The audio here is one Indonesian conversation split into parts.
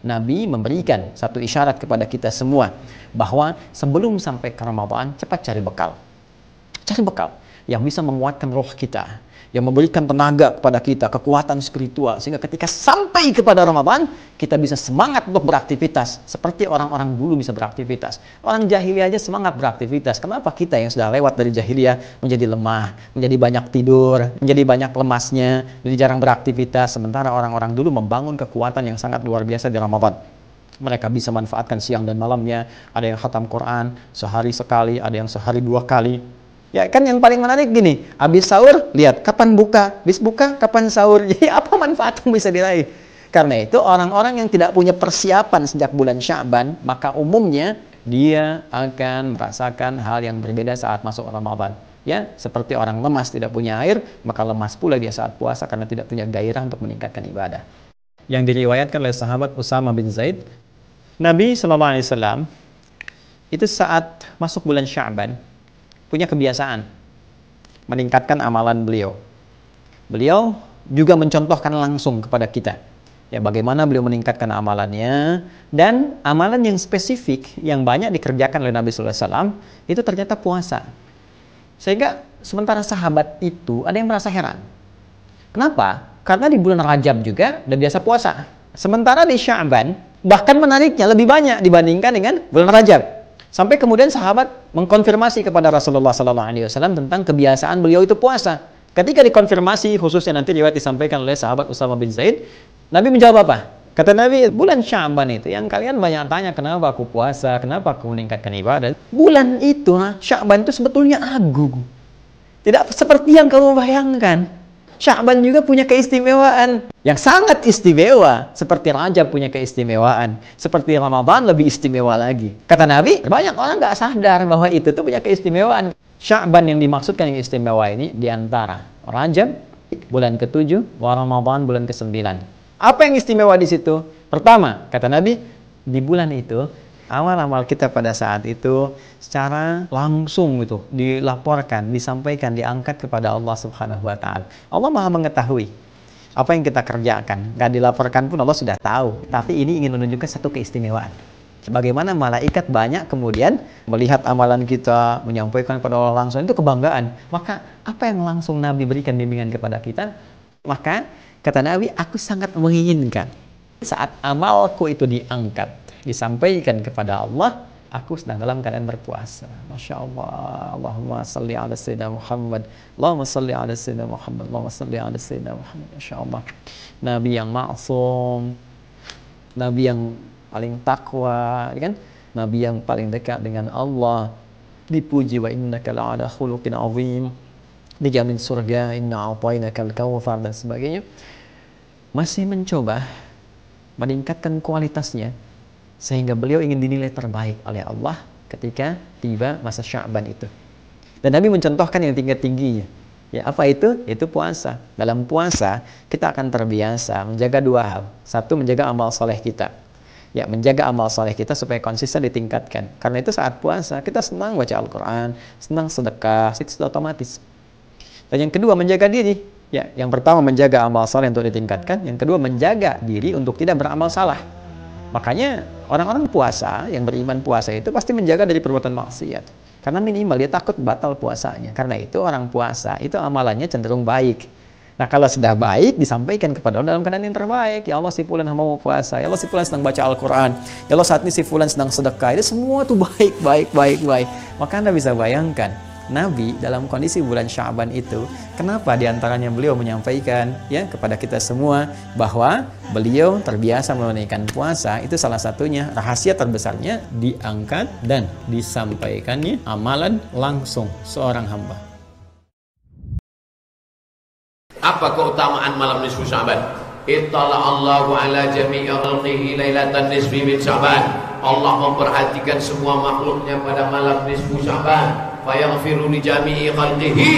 Nabi memberikan satu isyarat kepada kita semua bahwa sebelum sampai ke Ramadan, cepat cari bekal. Cari bekal yang bisa menguatkan roh kita, yang memberikan tenaga kepada kita, kekuatan spiritual, sehingga ketika sampai kepada Ramadan, kita bisa semangat untuk beraktivitas, seperti orang-orang dulu bisa beraktivitas. Orang jahiliyah aja semangat beraktivitas. Kenapa kita yang sudah lewat dari jahiliyah menjadi lemah, menjadi banyak tidur, menjadi banyak lemasnya, menjadi jarang beraktivitas, sementara orang-orang dulu membangun kekuatan yang sangat luar biasa di Ramadan. Mereka bisa manfaatkan siang dan malamnya, ada yang khatam Quran sehari sekali, ada yang sehari 2 kali. Ya kan yang paling menarik gini, habis sahur, lihat kapan buka, habis buka, kapan sahur. Jadi apa manfaat yang bisa diraih? Karena itu orang-orang yang tidak punya persiapan sejak bulan Sya'ban, maka umumnya dia akan merasakan hal yang berbeda saat masuk Ramadan. Ya, seperti orang lemas tidak punya air, maka lemas pula dia saat puasa karena tidak punya gairah untuk meningkatkan ibadah. Yang diriwayatkan oleh sahabat Usama bin Zaid, Nabi SAW itu saat masuk bulan Sya'ban punya kebiasaan meningkatkan amalan beliau. Beliau juga mencontohkan langsung kepada kita ya bagaimana beliau meningkatkan amalannya, dan amalan yang spesifik yang banyak dikerjakan oleh Nabi SAW itu ternyata puasa. Sehingga sementara sahabat itu ada yang merasa heran. Kenapa? Karena di bulan Rajab juga udah biasa puasa. Sementara di Sya'ban bahkan menariknya lebih banyak dibandingkan dengan bulan Rajab. Sampai kemudian sahabat mengkonfirmasi kepada Rasulullah SAW tentang kebiasaan beliau itu puasa. Ketika dikonfirmasi, khususnya nanti riwayat disampaikan oleh sahabat Usama bin Zaid, Nabi menjawab apa? Kata Nabi, bulan Sya'ban itu yang kalian banyak tanya kenapa aku puasa, kenapa aku meningkatkan ibadah. Bulan itu, Sya'ban itu sebetulnya agung. Tidak seperti yang kamu bayangkan. Sya'ban juga punya keistimewaan yang sangat istimewa, seperti Rajab punya keistimewaan, seperti Ramadan lebih istimewa lagi. Kata Nabi, banyak orang nggak sadar bahwa itu tuh punya keistimewaan. Sya'ban yang dimaksudkan yang istimewa ini diantara Rajab bulan ke-7, Ramadan bulan ke-9. Apa yang istimewa di situ? Pertama, kata Nabi, di bulan itu amal-amal kita pada saat itu secara langsung itu dilaporkan, disampaikan, diangkat kepada Allah Subhanahu wa Ta'ala. Allah Maha mengetahui apa yang kita kerjakan. Gak dilaporkan pun Allah sudah tahu. Tapi ini ingin menunjukkan satu keistimewaan. Bagaimana malaikat banyak kemudian melihat amalan kita, menyampaikan kepada Allah langsung, itu kebanggaan. Maka apa yang langsung Nabi berikan bimbingan kepada kita? Maka kata Nabi, aku sangat menginginkan saat amalku itu diangkat, disampaikan kepada Allah, aku sedang dalam keadaan berpuasa. Masya Allah. Allahumma salli ala Sayyidina Muhammad. Allahumma salli ala Sayyidina Muhammad. Allahumma salli ala Sayyidina Muhammad. Masya Allah. Nabi yang ma'sum, Nabi yang paling takwa, kan? Nabi yang paling dekat dengan Allah, dipuji, wa innaka la'ala khuluqin azim, dijamin surga, inna a'tainakal kautsar, dan sebagainya. Masih mencoba meningkatkan kualitasnya sehingga beliau ingin dinilai terbaik oleh Allah ketika tiba masa Sya'ban itu. Dan Nabi mencontohkan yang tinggi-tingginya. Ya, apa itu? Itu puasa. Dalam puasa kita akan terbiasa menjaga 2 hal. Satu, menjaga amal soleh kita. Ya, menjaga amal soleh kita supaya konsisten ditingkatkan. Karena itu saat puasa kita senang baca Al-Quran, senang sedekah, itu sudah otomatis. Dan yang kedua, menjaga diri. Ya, yang pertama menjaga amal soleh untuk ditingkatkan. Yang kedua, menjaga diri untuk tidak beramal salah. Makanya orang-orang puasa, yang beriman puasa itu pasti menjaga dari perbuatan maksiat. Karena minimal dia takut batal puasanya. Karena itu orang puasa itu amalannya cenderung baik. Nah, kalau sudah baik, disampaikan kepada Allah dalam keadaan yang terbaik. Ya Allah, si fulan mau puasa. Ya Allah, si fulan sedang baca Al-Quran. Ya Allah, saat ini si fulan sedang sedekah. Itu semua tuh baik. Maka Anda bisa bayangkan, Nabi dalam kondisi bulan Sya'ban itu, kenapa diantaranya beliau menyampaikan ya kepada kita semua bahwa beliau terbiasa menunaikan puasa, itu salah satunya rahasia terbesarnya diangkat dan disampaikannya amalan langsung seorang hamba. Apa keutamaan malam nisfu Sya'ban? Ittala Allahu ala jami'i khalqihi lailatan nisfi min Sya'ban. Allah memperhatikan semua makhluknya pada malam nisfu Sya'ban. Fayaghfiru li jami'i khalqihi.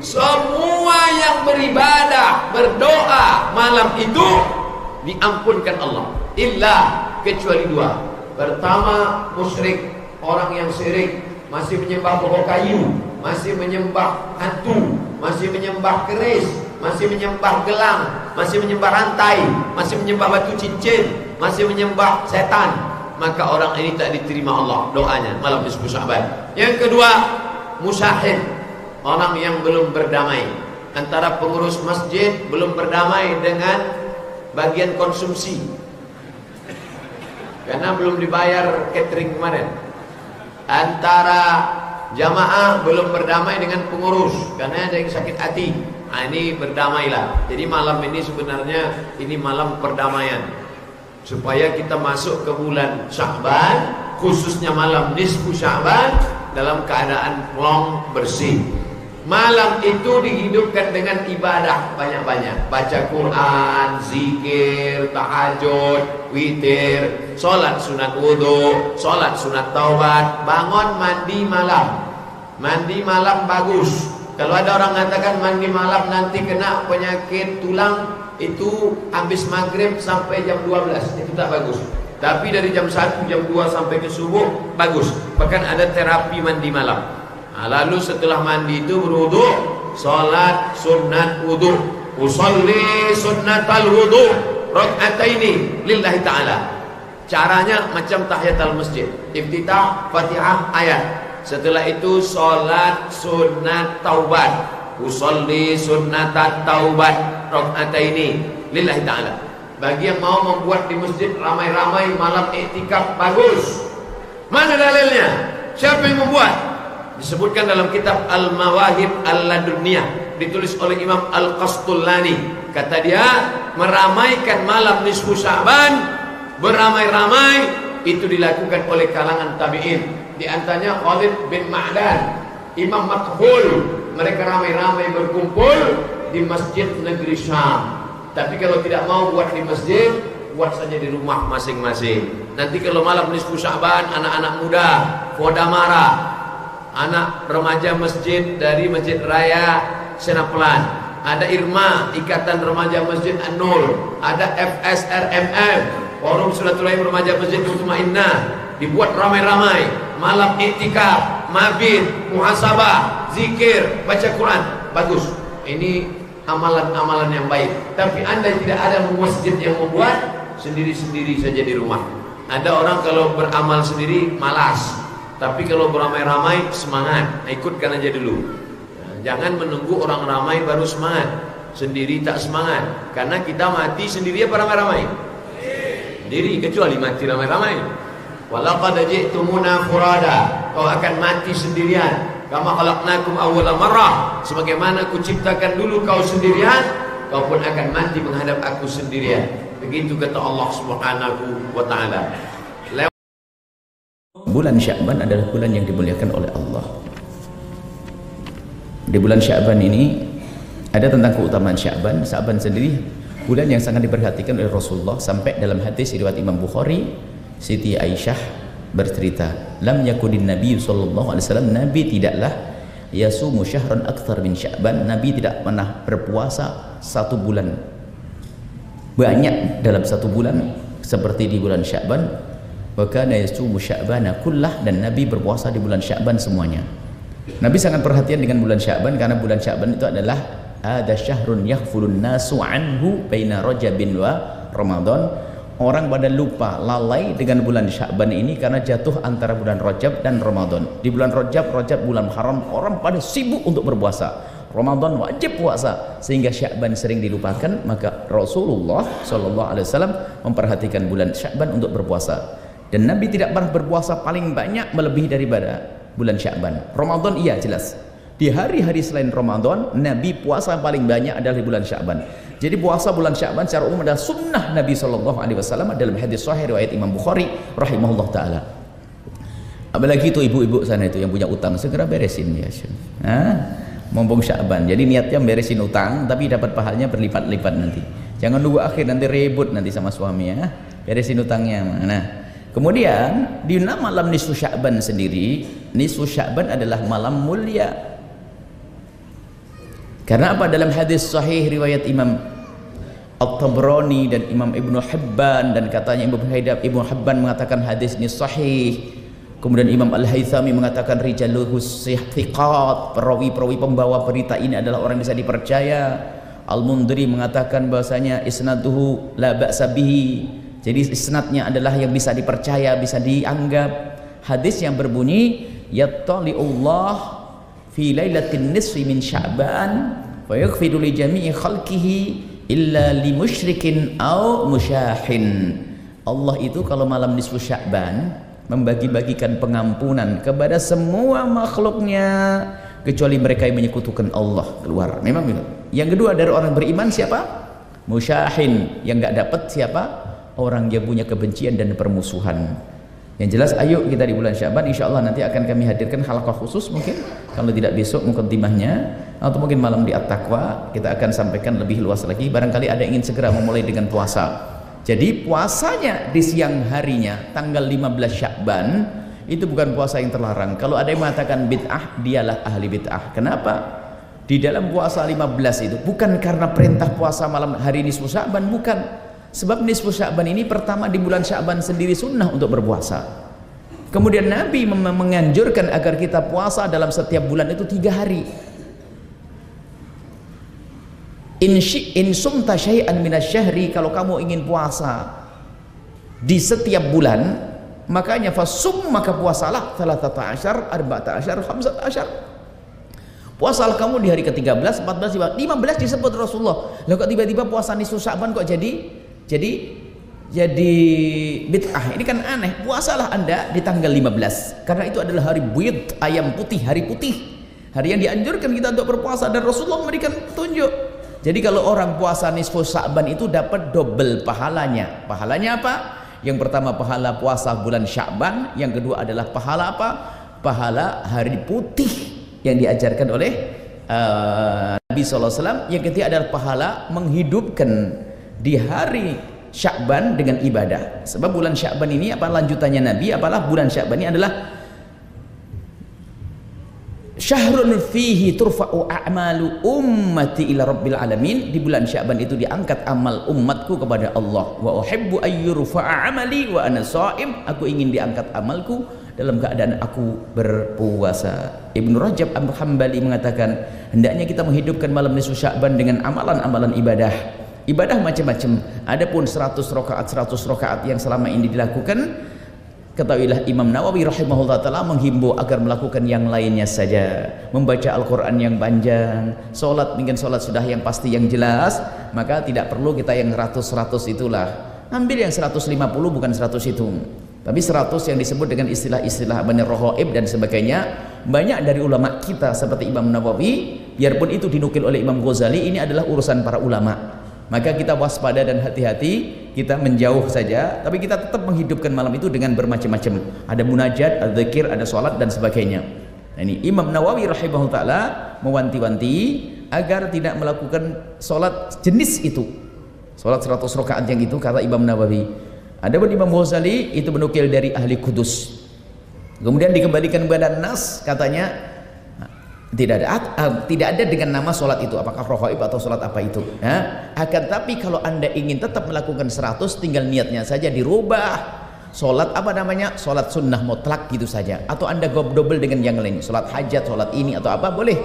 Semua yang beribadah, berdoa malam itu diampunkan Allah. Illa, kecuali 2. Pertama, musyrik, orang yang syirik, masih menyembah pokok kayu, masih menyembah hantu, masih menyembah keris, masih menyembah gelang, masih menyembah rantai, masih menyembah batu cincin, masih menyembah setan, maka orang ini tak diterima Allah doanya malam nisfu Sya'ban. Yang kedua, musyahid, orang yang belum berdamai. Antara pengurus masjid belum berdamai dengan bagian konsumsi, karena belum dibayar catering kemarin. Antara jamaah belum berdamai dengan pengurus karena ada yang sakit hati. Nah, ini berdamailah. Jadi malam ini sebenarnya ini malam perdamaian, supaya kita masuk ke bulan Sya'ban, khususnya malam nisfu Sya'ban, dalam keadaan plong bersih. Malam itu dihidupkan dengan ibadah banyak-banyak, baca Quran, zikir, tahajud, witir, sholat sunat wudu, sholat sunat taubat, bangun mandi malam. Mandi malam bagus. Kalau ada orang mengatakan mandi malam nanti kena penyakit tulang, itu habis maghrib sampai jam 12, itu tak bagus. Tapi dari jam 1, jam 2 sampai ke subuh bagus. Bahkan ada terapi mandi malam. Nah, lalu setelah mandi itu berwudu, salat sunat wudu, usolli sunnatal wudu rak'ataini lillahi ta'ala. Caranya macam tahiyatul masjid, iftitah, Fatihah, ayat. Setelah itu salat sunat taubat, usolli sunnatat taubat rak'ataini lillahi ta'ala. Bagi yang mau membuat di masjid ramai-ramai malam iktikaf, bagus. Mana dalilnya? Siapa yang membuat? Disebutkan dalam kitab Al-Mawahib Al-Laduniyah, ditulis oleh Imam Al-Qastullani. Kata dia, meramaikan malam nisfu Sya'ban beramai-ramai itu dilakukan oleh kalangan tabi'in. Di antaranya Khalid bin Ma'dan, Imam Makhul. Mereka ramai-ramai berkumpul di masjid negeri Syam. Tapi kalau tidak mau buat di masjid, buat saja di rumah masing-masing. Nanti kalau malam nisfu Sya'ban, anak-anak muda Kodamara, anak remaja masjid dari Masjid Raya Senapelan, ada Irma, Ikatan Remaja Masjid An-Nur, ada FSRMM, Forum Silaturahim Remaja Masjid Mutmainnah, dibuat ramai-ramai malam iktikaf, mabit, muhasabah, zikir, baca Quran, bagus. Ini amalan-amalan yang baik. Tapi anda tidak ada masjid yang membuat, sendiri-sendiri saja di rumah. Ada orang kalau beramal sendiri malas, tapi kalau beramai-ramai semangat. Nah, ikutkan aja dulu. Nah, jangan menunggu orang ramai baru semangat. Sendiri tak semangat. Karena kita mati sendiri apa ramai-ramai? Sendiri, kecuali mati ramai-ramai. Walaqad ji'tumuna furada. Kau akan mati sendirian. Kama khalaqnakum awwala marrah. Sebagaimana ku ciptakan dulu kau sendirian, kau pun akan mati menghadap aku sendirian. Begitu kata Allah Subhanahu wa taala. Bulan Sya'ban adalah bulan yang dimuliakan oleh Allah. Di bulan Sya'ban ini ada tentang keutamaan Sya'ban. Sya'ban sendiri bulan yang sangat diperhatikan oleh Rasulullah, sampai dalam hadis riwayat Imam Bukhari, Siti Aisyah bercerita, lam yakudin Nabi sallallahu alaihi wasallam, Nabi tidaklah yasumu syahran akthar min Sya'ban, Nabi tidak pernah berpuasa satu bulan banyak dalam satu bulan seperti di bulan Sya'ban. Wa kana yasumu Sya'bana kullah, dan Nabi berpuasa di bulan Sya'ban semuanya. Nabi sangat perhatian dengan bulan Sya'ban karena bulan Sya'ban itu adalah ada syahrun yaghfulun nasu anhu baina Rajabin wa Ramadan. Orang pada lupa, lalai dengan bulan Sya'ban ini karena jatuh antara bulan Rajab dan Ramadan. Di bulan Rajab bulan haram, orang pada sibuk untuk berpuasa. Ramadan wajib puasa, sehingga Sya'ban sering dilupakan. Maka Rasulullah SAW memperhatikan bulan Sya'ban untuk berpuasa. Dan Nabi tidak pernah berpuasa paling banyak melebihi daripada bulan Sya'ban. Ramadan iya jelas. Di hari-hari selain Ramadan, Nabi puasa paling banyak adalah di bulan Sya'ban. Jadi puasa bulan Sya'ban secara umum adalah sunnah Nabi SAW dalam hadis sahih riwayat Imam Bukhari rahimahullah ta'ala. Apalagi itu ibu-ibu sana itu yang punya utang, segera beresin ya. Mumpung Sya'ban. Jadi niatnya beresin utang, tapi dapat pahalanya berlipat-lipat nanti. Jangan nunggu akhir nanti ribut nanti sama suami ya. Beresin utangnya. Nah, kemudian di malam nisfu Sya'ban sendiri, nisfu Sya'ban adalah malam mulia. Karena apa? Dalam hadis sahih riwayat Imam At-Tabrani dan Imam Ibnu Hibban, dan katanya Ibnu Hibban mengatakan hadis ini sahih. Kemudian Imam Al-Haythami mengatakan rijaluhu thiqat, perawi-perawi pembawa berita ini adalah orang yang bisa dipercaya. Al-Mundhiri mengatakan bahasanya isnaduhu la ba'sa bihi, Jadi isnadnya adalah yang bisa dipercaya, bisa dianggap. Hadis yang berbunyi yattali'ullah fi lailatin nisfi min Sya'ban wa yaghfiru li jami'i khalqihi illa li musyrikin aw musyahin. Allah itu kalau malam nisfu Sya'ban membagi-bagikan pengampunan kepada semua makhluknya kecuali mereka yang menyekutukan Allah keluar. Memang begitu. Yang kedua dari orang beriman siapa? Musyahin. Yang enggak dapat siapa? Orang yang punya kebencian dan permusuhan. Yang jelas ayo kita di bulan Sya'ban insyaallah nanti akan kami hadirkan halaqah khusus, mungkin kalau tidak besok mukadimahnya atau mungkin malam di At-Taqwa kita akan sampaikan lebih luas lagi. Barangkali ada yang ingin segera memulai dengan puasa. Jadi puasanya di siang harinya tanggal 15 Sya'ban itu bukan puasa yang terlarang. Kalau ada yang mengatakan bid'ah, dialah ahli bid'ah. Kenapa? Di dalam puasa 15 itu bukan karena perintah puasa malam hari nisfu Sya'ban, bukan. Sebab nisfu Sya'ban ini pertama di bulan Sya'ban sendiri sunnah untuk berpuasa. Kemudian Nabi menganjurkan agar kita puasa dalam setiap bulan itu 3 hari. In sumta syai'an minasyahri, kalau kamu ingin puasa di setiap bulan, makanya fasum, maka puasalah 13, 14, 15. Puasalah kamu di hari ke-13, 14, 15 disebut Rasulullah. Lalu kok tiba-tiba puasa nisfu Sya'ban kok jadi bid'ah? Ini kan aneh. Puasalah Anda di tanggal 15 karena itu adalah hari bid, ayam putih, hari putih, hari yang dianjurkan kita untuk berpuasa, dan Rasulullah memberikan petunjuk. Jadi kalau orang puasa nisfu Sya'ban itu dapat double pahalanya. Pahalanya apa? Yang pertama pahala puasa bulan Sya'ban, yang kedua adalah pahala apa? Pahala hari putih yang diajarkan oleh Nabi SAW. Yang ketiga adalah pahala menghidupkan di hari Sya'ban dengan ibadah. Sebab bulan Sya'ban ini apa lanjutannya Nabi? Apalah bulan Sya'ban ini adalah syahrun fihi turfa'u a'malu ummati ila rabbil alamin. Di bulan Sya'ban itu diangkat amal umatku kepada Allah. Wa uhibbu ayyurfa'a amali wa ana sha'im. Aku ingin diangkat amalku dalam keadaan aku berpuasa. Ibnu Rajab Al-Hambali mengatakan hendaknya kita menghidupkan malam nisfu Sya'ban dengan amalan-amalan ibadah. Ibadah macam-macam. Adapun 100 rakaat yang selama ini dilakukan, ketahuilah Imam Nawawi rahimahullah ta'ala menghimbau agar melakukan yang lainnya saja. Membaca Al-Quran yang panjang, sholat mungkin sholat sudah yang pasti yang jelas, maka tidak perlu kita yang 100 itulah. Ambil yang 150 bukan 100 itu, tapi 100 yang disebut dengan istilah-istilah benar rohaib dan sebagainya. Banyak dari ulama kita seperti Imam Nawawi, biarpun itu dinukil oleh Imam Ghazali, ini adalah urusan para ulama. Maka kita waspada dan hati-hati, kita menjauh saja, tapi kita tetap menghidupkan malam itu dengan bermacam-macam. Ada munajat, ada zikir, ada sholat dan sebagainya. Nah, ini Imam Nawawi rahimahullah ta'ala mewanti-wanti agar tidak melakukan sholat jenis itu, sholat 100 rakaat yang itu, kata Imam Nawawi. Adapun Imam Ghazali itu menukil dari ahli Kudus, kemudian dikembalikan kepada Nas, katanya tidak ada dengan nama sholat itu, apakah rohaib atau sholat apa itu ya. Akan tapi kalau Anda ingin tetap melakukan 100, tinggal niatnya saja dirubah. Sholat apa namanya? Sholat sunnah mutlak gitu saja, atau Anda double dengan yang lain, sholat hajat, sholat ini atau apa boleh,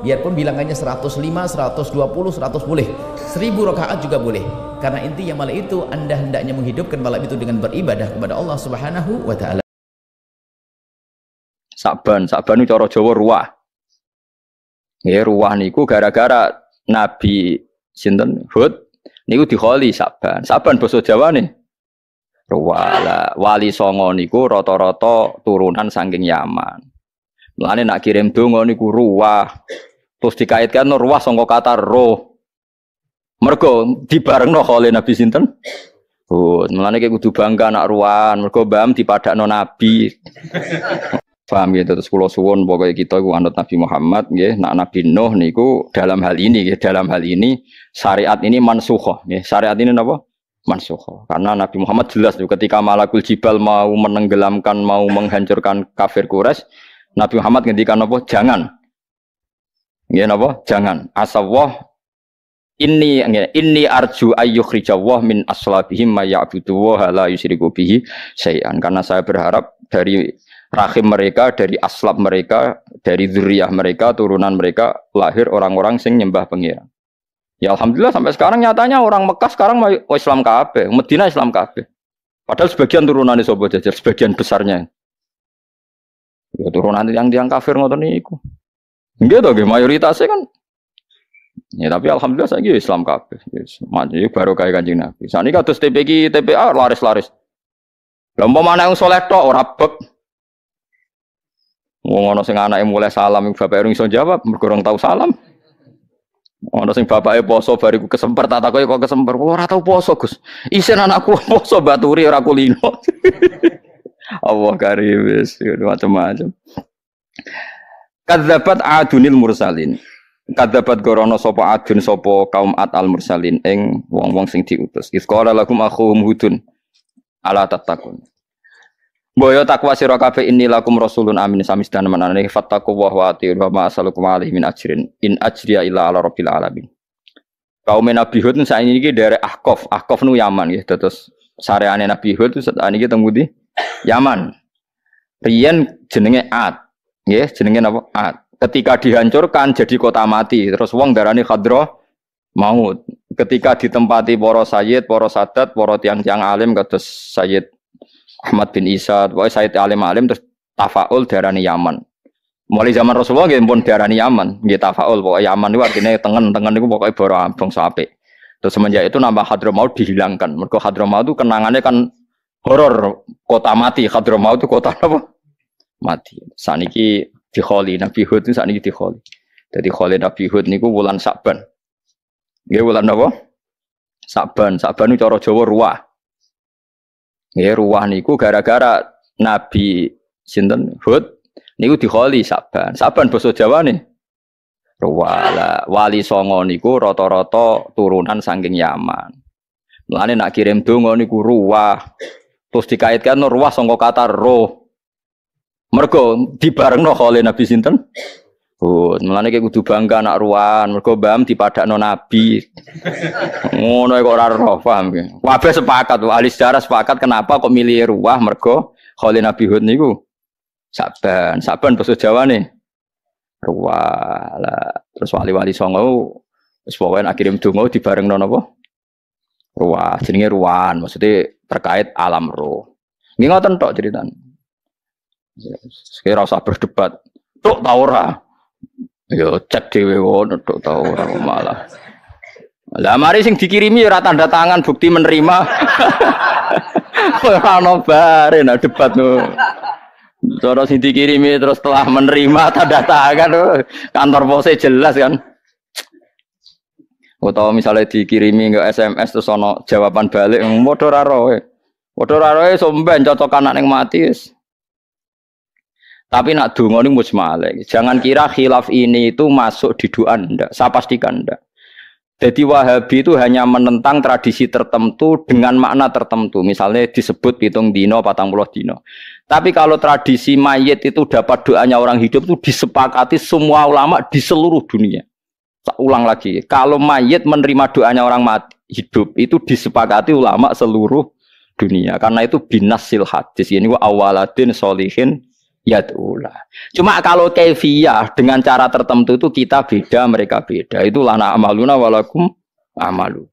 biarpun bilangannya 105, 120, 100 boleh, 1000 rakaat juga boleh. Karena intinya malam itu Anda hendaknya menghidupkan malam itu dengan beribadah kepada Allah Subhanahu wa ta'ala. Saban itu cara Jawa ruwah. Ya ruwah niku gara-gara Nabi sinten Hud niku dikholi Saban. Saban basa Jawane ruwah. Lah wali songo niku rata-rata turunan saking Yaman. Mulane nak kirim donga niku ruwah. Terus dikaitkan ruwah saka kata roh. Mergo dibarengno kholi Nabi sinten? Hud. Mulane kudu bangga nak ruwahan mergo mbam dipadakno Nabi. Paham gitu, terus kula suwun pokoknya kita iku anut Nabi Muhammad nggih, nak Nabi Nuh niku dalam hal ini nggih, dalam hal ini syariat ini mansukhoh nggih. Syariat ini napa? Mansukhoh. Karena Nabi Muhammad jelas tuh ketika Malakul Jibal mau menenggelamkan, mau menghancurkan kafir Quraisy, Nabi Muhammad ngendikan apa? Jangan. Nggih napa? Jangan. Asawah inni arju ayyukhrijawah min aslabihim may ya'budu wa la yusyriku bihi syai'an. Karena saya berharap dari rahim mereka, dari aslab mereka, dari dzurriyyah mereka, turunan mereka lahir orang-orang sing nyembah pengiran. Ya alhamdulillah sampai sekarang nyatanya orang Mekah sekarang mau Islam kabeh, Madinah Islam kabeh. Padahal sebagian turunan sapa Jajar, sebagian besarnya. Ya turunan yang kafir ngoten niku. Nggih to nggih mayoritasnya kan. Ya tapi alhamdulillah saiki Islam kabeh. Wis maju baru kaya Kanjeng Nabi. Saniki kados TPQ, TPA laris-laris. Lah umpamane wong saleh tok ora bek. Wong ana sing anake mulai salam bapake ora iso jawab, mergo ora tau salam. Ana sing bapake poso bariku kesemper tak takoki kok kesemper. Ora tau poso, Gus. Isen anakku poso baturi ora kulino. Allah karim wis macam-macam. Kadzabat adunil mursalin. Kadzabat gorono sapa adun sapa kaum Ad al mursalin ing wong-wong sing diutus. Isqala lakum akhuhum hudun ala tattaqun. Boyo takwa sira kabeh inni lakum rasulun amin samis dan manane fattaqu wa atiiu wa ma asalukum alaihi min ajrin in ajriya illa ala rabbil alamin. Kaum Nabi Hud saiki iki derek Ahqaf. Ahqaf nu Yaman nggih. Terus sareane Nabi Hud sakniki teng pundi? Yaman. Riyen jenenge Ad. Nggih, jenenge napa? Ad. Ketika dihancurkan jadi kota mati, terus wong darani khadra maut. Ketika ditempati para sayyid, para sadat, para tiang-tiang alim kados Sayyid Ahmad bin Isa, pokoke sayyid alim-alim terus tafaul darani Yaman. Mulai zaman Rasulullah nggih pun darani Yaman, nggih tafaul pokoke Yaman niku artine tengen-tengen niku pokoke bara bangsa apik. Terus semenjak itu nama Hadramaut dihilangkan. Mergo Hadramaut itu kenangannya kan horor, kota mati. Hadramaut itu kota apa? Mati. Saniki dikholi Nabi Hud itu sakniki dikholi. Jadi kholi Nabi Hud niku wulan Sa'ban. Nggih wulan apa? Sa'ban. Sa'ban itu cara Jawa ruwah. Nggih ruwah niku gara-gara Nabi sinten Hud niku dikholi Sa'ban. Sa'ban basa Jawane ruwah. Wali Songo niku rata-rata turunan saking Yaman. Mulane nak kirim donga niku ruwah. Terus dikaitkan ruwah sangka kata roh. Mergo dibarengno khole Nabi sinten? Oh, mulane iki kudu bangga anak ruwan, mergo mbam dipadakno Nabi. Ngono kok ora roh, paham nggih. Kabeh sepakat, ahli sejarah sepakat kenapa kok milih ruwah mergo khole Nabi Hud niku Sa'ban. Sa'ban basa Jawane ruwah. Lah terus wali-wali songo wis pokoke nak kirim donga dibarengno napa? Ruwah, jenenge ruwan, maksudnya terkait alam roh. Nggih ngoten tok ceritane. Sekira usah berdebat. Tok ta ora? Ya cek dhewe ngono tok ta ora malah. Lah mari sing dikirimi ora tanda tangan bukti menerima. Ora ono bare nak debat no. Cara sing dikirimi terus setelah menerima tanda tangan kantor pose jelas kan. Utawa misalnya dikirimi ke SMS terus ono jawaban balik padha ora roe. Padha ora roe somben cocokan nek mati wis. Tapi nak donga niku mujmale. Jangan kira khilaf ini itu masuk di doa ndak. Saya pastikan ndak. Jadi Wahabi itu hanya menentang tradisi tertentu dengan makna tertentu. Misalnya disebut pitung dino, 40 dino. Tapi kalau tradisi mayit itu dapat doanya orang hidup itu disepakati semua ulama di seluruh dunia. Saya ulang lagi. Kalau mayit menerima doanya orang mati, hidup itu disepakati ulama seluruh dunia. Karena itu binasil hadis. Ini wa awaladin solihin yad'ulah. Cuma kalau kaifiyah dengan cara tertentu itu kita beda, mereka beda. Itu lana amaluna walakum amalu.